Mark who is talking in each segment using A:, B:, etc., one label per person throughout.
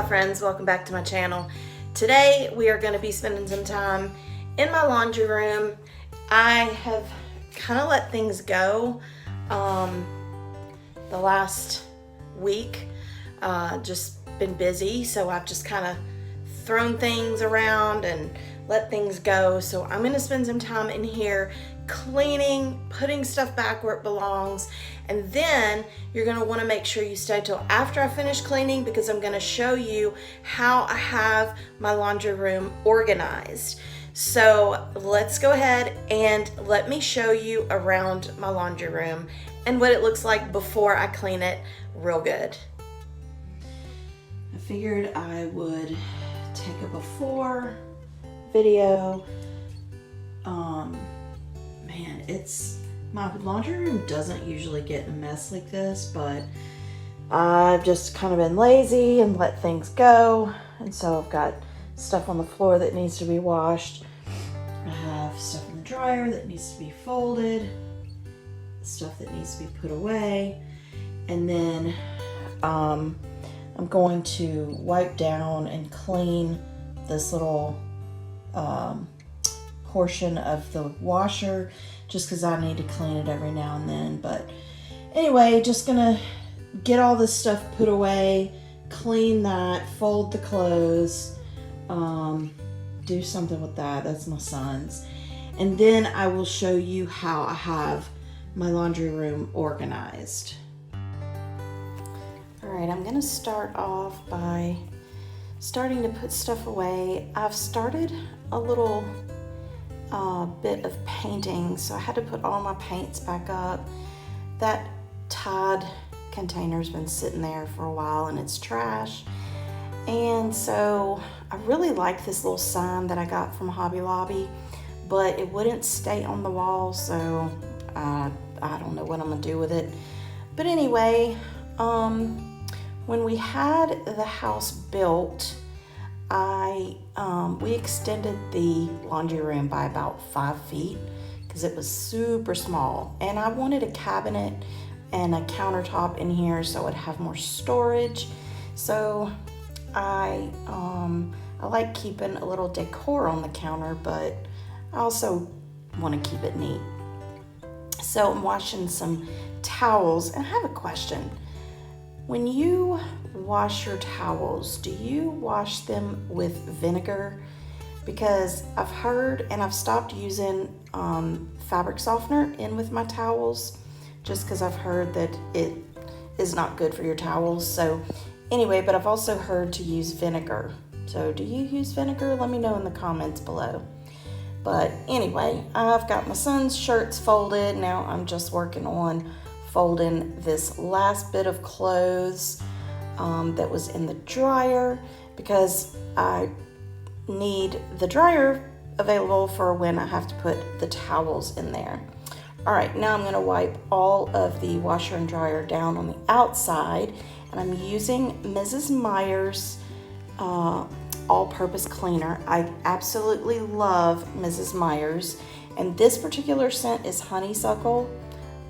A: friends, welcome back to my channel. Today we are going to be spending some time in my laundry room. I have kind of let things go the last week, just been busy, so I've just kind of thrown things around and let things go. So I'm going to spend some time in here cleaning, putting stuff back where it belongs, and then you're going to want to make sure you stay till after I finish cleaning, because I'm going to show you how I have my laundry room organized. So let's go ahead and let me show you around my laundry room and what it looks like before I clean it real good. I figured I would take a before video. Man, my laundry room doesn't usually get a mess like this, but I've just kind of been lazy and let things go, and so I've got stuff on the floor that needs to be washed. I have stuff in the dryer that needs to be folded, stuff that needs to be put away, and then I'm going to wipe down and clean this little portion of the washer, just because I need to clean it every now and then. But anyway, just gonna get all this stuff put away, clean that, fold the clothes, do something with that. That's my son's. And then I will show you how I have my laundry room organized. All right, I'm gonna start off by starting to put stuff away. I've started a little bit of painting, so I had to put all my paints back up. That Tide container's been sitting there for a while and it's trash, and so I really like this little sign that I got from Hobby Lobby, but it wouldn't stay on the wall, so I don't know what I'm gonna do with it. But anyway, when we had the house built, we extended the laundry room by about 5 feet because it was super small, and I wanted a cabinet and a countertop in here so it would have more storage. So I like keeping a little decor on the counter, but I also want to keep it neat. So I'm washing some towels, and I have a question. When you wash your towels, do you wash them with vinegar? Because I've heard, and I've stopped using fabric softener in with my towels, just because I've heard that it is not good for your towels. So anyway, but I've also heard to use vinegar. So do you use vinegar? Let me know in the comments below. But anyway, I've got my son's shirts folded. Now I'm just working on folding this last bit of clothes that was in the dryer, because I need the dryer available for when I have to put the towels in there. All right, now I'm gonna wipe all of the washer and dryer down on the outside, and I'm using Mrs. Meyer's all-purpose cleaner. I absolutely love Mrs. Meyer's, and this particular scent is honeysuckle.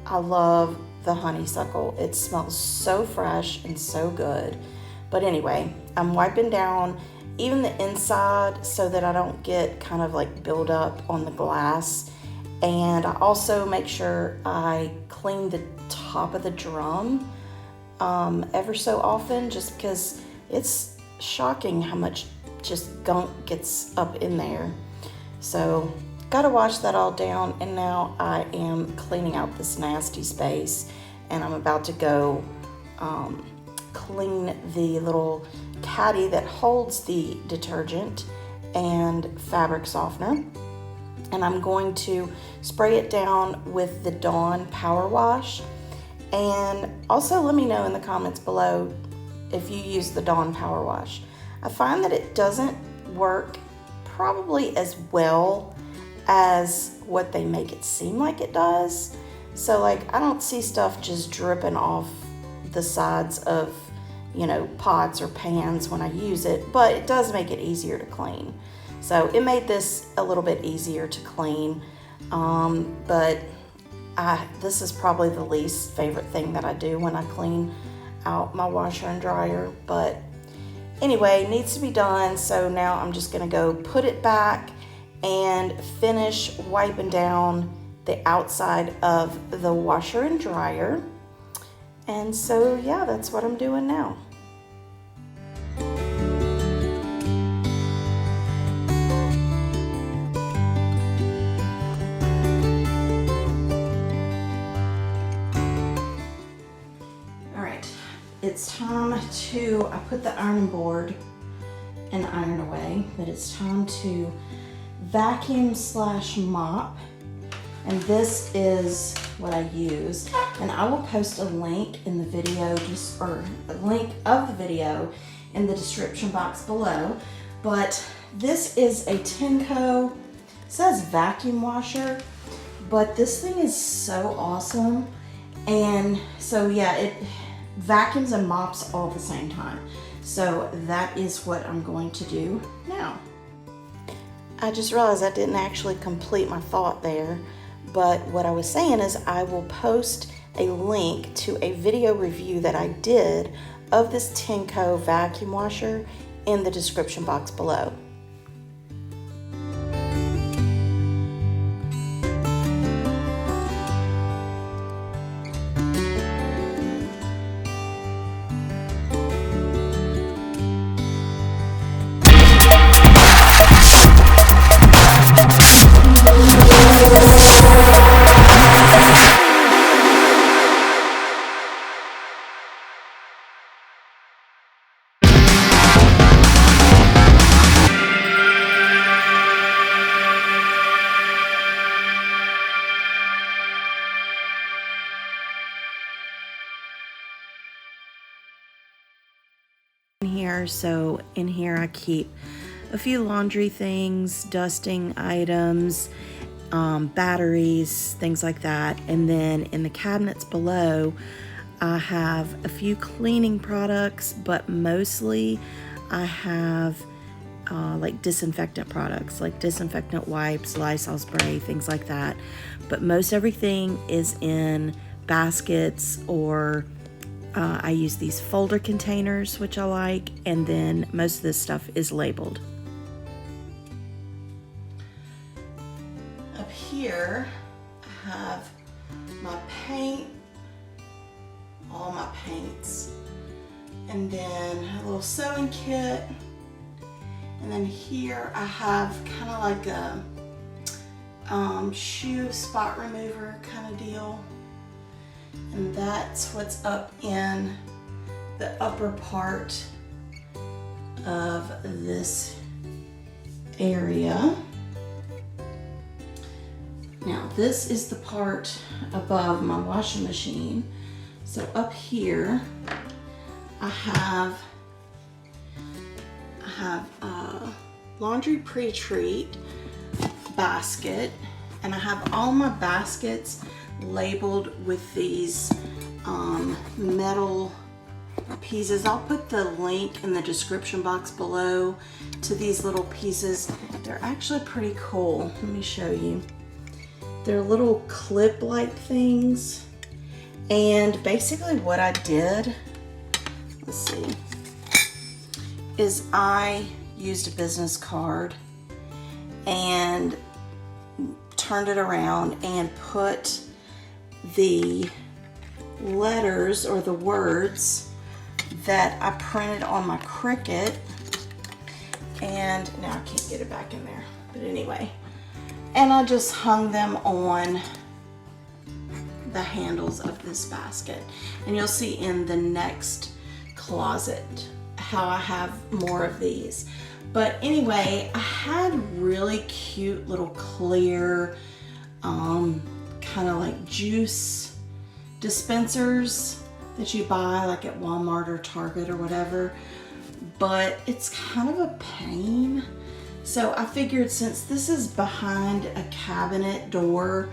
A: I love the honeysuckle. It smells so fresh and so good. But anyway, I'm wiping down even the inside so that I don't get kind of like build up on the glass. And I also make sure I clean the top of the drum ever so often, just because it's shocking how much just gunk gets up in there. So gotta wash that all down, and now I am cleaning out this nasty space, and I'm about to go clean the little caddy that holds the detergent and fabric softener, and I'm going to spray it down with the Dawn Power Wash. And also let me know in the comments below if you use the Dawn Power Wash. I find that it doesn't work probably as well as what they make it seem like it does. So like, I don't see stuff just dripping off the sides of, pots or pans when I use it, but it does make it easier to clean. So it made this a little bit easier to clean, but this is probably the least favorite thing that I do when I clean out my washer and dryer. But Anyway, needs to be done, so now I'm just gonna go put it back and finish wiping down the outside of the washer and dryer. And so yeah, that's what I'm doing now. All right, it's time to, I put the ironing board and iron away, but it's time to vacuum / mop. And this is what I use. And I will post a link in the video, or a link of the video in the description box below. But this is a Tineco, it says vacuum washer, but this thing is so awesome. And so yeah, it vacuums and mops all at the same time. So that is what I'm going to do now. I just realized I didn't actually complete my thought there. But what I was saying is I will post a link to a video review that I did of this Tineco vacuum washer in the description box below. So in here I keep a few laundry things, dusting items, batteries, things like that. And then in the cabinets below I have a few cleaning products, but mostly I have like disinfectant products, like disinfectant wipes, Lysol spray, things like that. But most everything is in baskets, or I use these folder containers, which I like, and then most of this stuff is labeled. Up here, I have my paint, all my paints, and then a little sewing kit. And then here I have kind of like a shoe spot remover kind of deal. And that's what's up in the upper part of this area. Now this is the part above my washing machine. So up here I have a laundry pre-treat basket, and I have all my baskets labeled with these metal pieces. I'll put the link in the description box below to these little pieces. They're actually pretty cool. Let me show you. They're little clip-like things. And basically what I did, let's see, is I used a business card and turned it around and put the letters or the words that I printed on my Cricut, and now I can't get it back in there, but anyway, and I just hung them on the handles of this basket. And you'll see in the next closet how I have more of these. But anyway, I had really cute little clear kind of like juice dispensers that you buy like at Walmart or Target or whatever, but it's kind of a pain. So I figured since this is behind a cabinet door,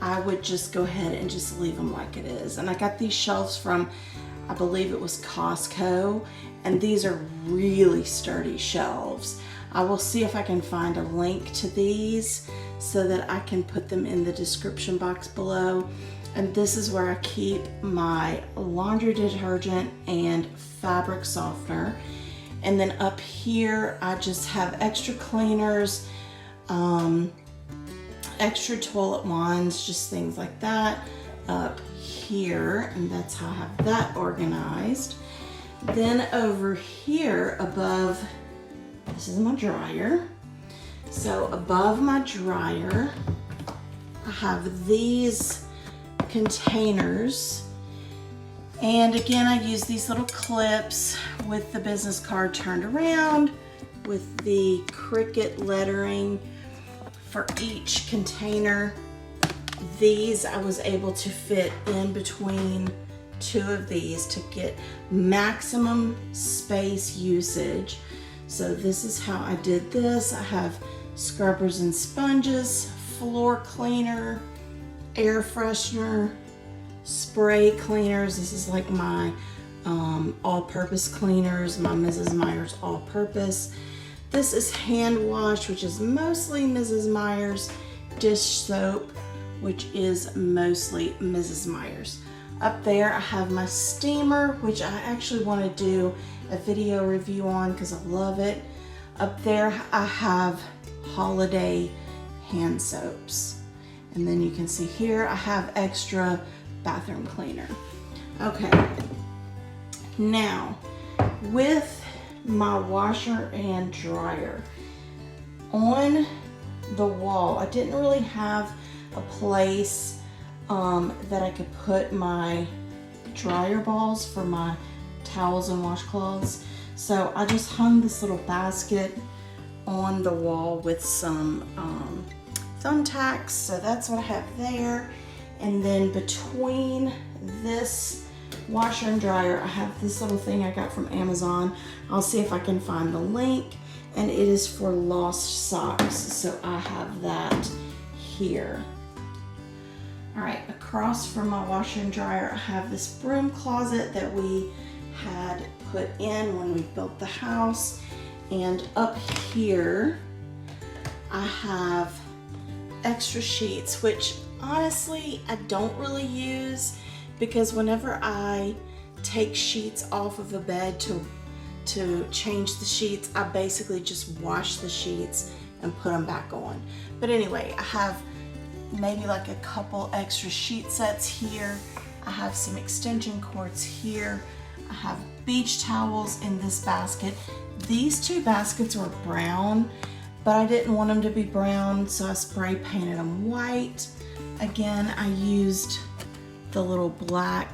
A: I would just go ahead and just leave them like it is. And I got these shelves from, I believe it was Costco, and these are really sturdy shelves. I will see if I can find a link to these so that I can put them in the description box below. And this is where I keep my laundry detergent and fabric softener. And then up here, I just have extra cleaners, extra toilet wands, just things like that up here. And that's how I have that organized. Then over here above, this is my dryer. So above my dryer, I have these containers. And again, I use these little clips with the business card turned around with the Cricut lettering for each container. These I was able to fit in between two of these to get maximum space usage. So this is how I did this. I have scrubbers and sponges, floor cleaner, air freshener, spray cleaners. This is like my all-purpose cleaners, my Mrs. Meyer's all-purpose. This is hand wash, which is mostly Mrs. Meyer's, dish soap, which is mostly Mrs. Meyer's. Up there I have my steamer, which I actually want to do a video review on because I love it. Up there I have holiday hand soaps. And then you can see here I have extra bathroom cleaner. Okay, now with my washer and dryer on the wall, I didn't really have a place that I could put my dryer balls for my towels and washcloths. So I just hung this little basket on the wall with some thumbtacks. So that's what I have there. And then between this washer and dryer, I have this little thing I got from Amazon. I'll see if I can find the link. And it is for lost socks. So I have that here. All right, across from my washer and dryer, I have this broom closet that we had put in when we built the house. And up here, I have extra sheets, which honestly, I don't really use because whenever I take sheets off of a bed to change the sheets, I basically just wash the sheets and put them back on. But anyway, I have maybe like a couple extra sheet sets here. I have some extension cords here. I have beach towels in this basket. These two baskets were brown, but I didn't want them to be brown, so I spray painted them white. Again, I used the little black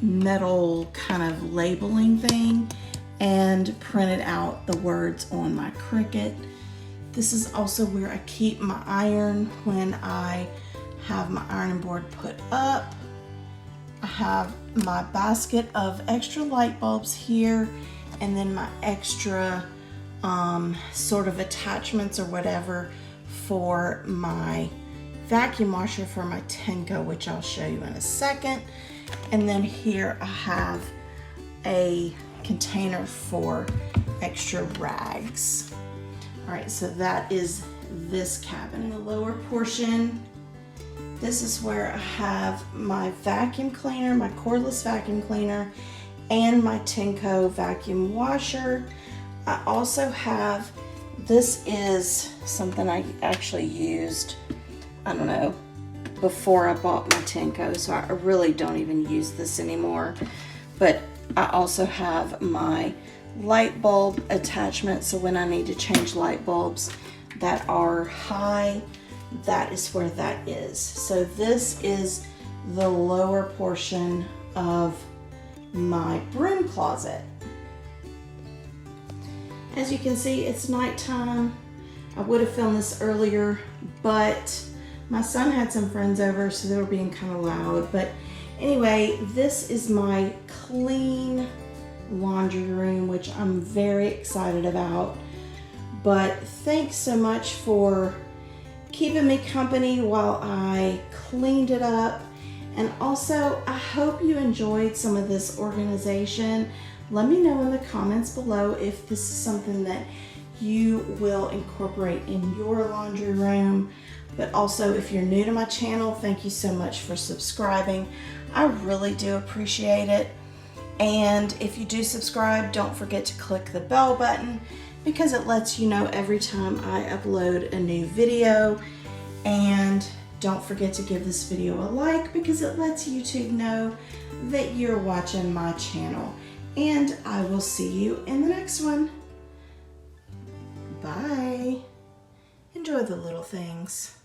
A: metal kind of labeling thing and printed out the words on my Cricut. This is also where I keep my iron when I have my ironing board put up. I have my basket of extra light bulbs here, and then my extra sort of attachments or whatever for my vacuum washer for my Tineco, which I'll show you in a second. And then here I have a container for extra rags. All right, so that is this cabinet. In the lower portion, this is where I have my vacuum cleaner, my cordless vacuum cleaner, and my Tineco vacuum washer. I also have, this is something I actually used, I don't know, before I bought my Tineco, so I really don't even use this anymore. But I also have my light bulb attachment, so when I need to change light bulbs that are high, that is where that is. So this is the lower portion of my broom closet. As you can see, it's nighttime. I would have filmed this earlier, but my son had some friends over, so they were being kind of loud. But anyway, this is my clean laundry room, which I'm very excited about. But thanks so much for keeping me company while I cleaned it up. And also, I hope you enjoyed some of this organization. Let me know in the comments below if this is something that you will incorporate in your laundry room. But also, if you're new to my channel, thank you so much for subscribing. I really do appreciate it. And if you do subscribe, don't forget to click the bell button because it lets you know every time I upload a new video. And don't forget to give this video a like because it lets YouTube know that you're watching my channel. And I will see you in the next one. Bye. Enjoy the little things.